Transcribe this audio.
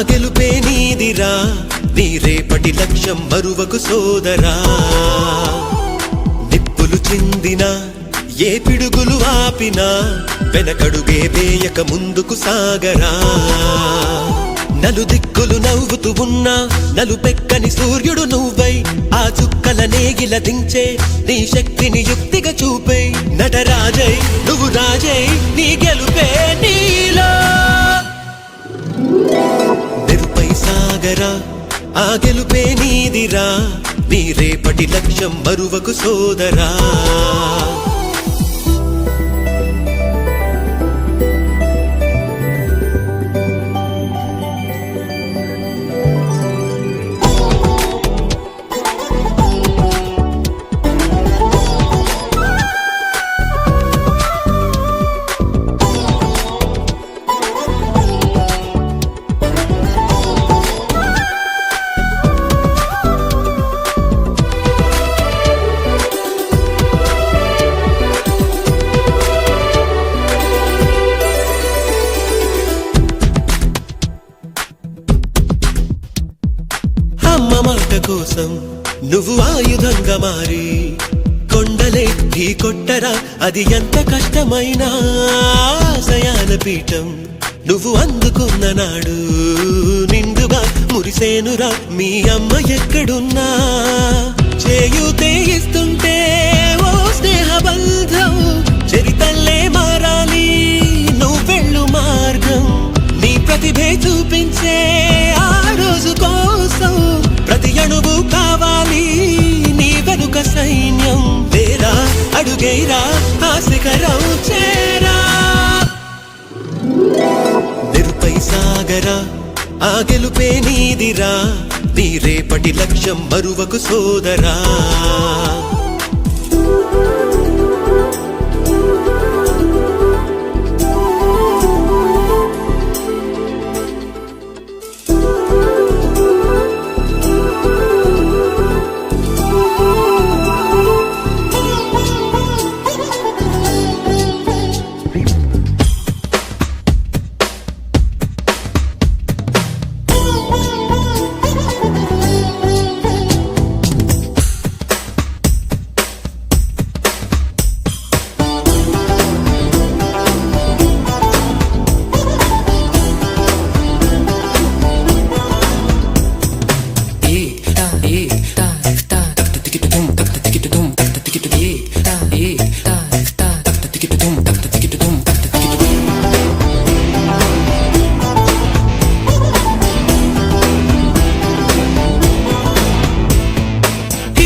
గెలుపే నీదిరా నీ రేపటి లక్ష్యం మరువకు సోదరా నిప్పులు చిందినా ఏ పిడుగులు ఆపినా వెనకడుగే వేయక ముందుకు సాగరా నలుదిక్కులు నవ్వుతూ ఉన్నా నలుపెక్కని సూర్యుడు నువ్వై ఆ చుక్కల నేగిల దించే నీ శక్తిని యుక్తిగా చూపై నటరాజై నువ్వు రాజై నీ గెలుపే నీలో నిరుపై సాగరా ఆ గెలుపే నీదిరా నీ రేపటి లక్ష్యం మరువకు సోదరా అమ్మ మాట కోసం నువ్వు ఆయుధంగా మారి కొండలే ఢీ కొట్టరా అది ఎంత కష్టమైనా ఆశయాల పీఠం నువ్వు అందుకున్న నాడు నిండుగా మురిసేనురా మీ అమ్మ ఎక్కడున్నా చేయూతే ఇస్తుంటే ఓ స్నేహ బంధం చరితల్లే మారాలి నువ్వెళ్ళు మార్గం నీ ప్రతిభే చూపించే ఆ రోజు కోసం ప్రతి అణువు కావాలి నీ వెనుక సైన్యం వేరా అడుగైరా ఆ శిఖరం చేరా నిరుపై సాగరా ఆ గెలుపే నీదిరా నీ రేపటి లక్ష్యం మరువకు సోదరా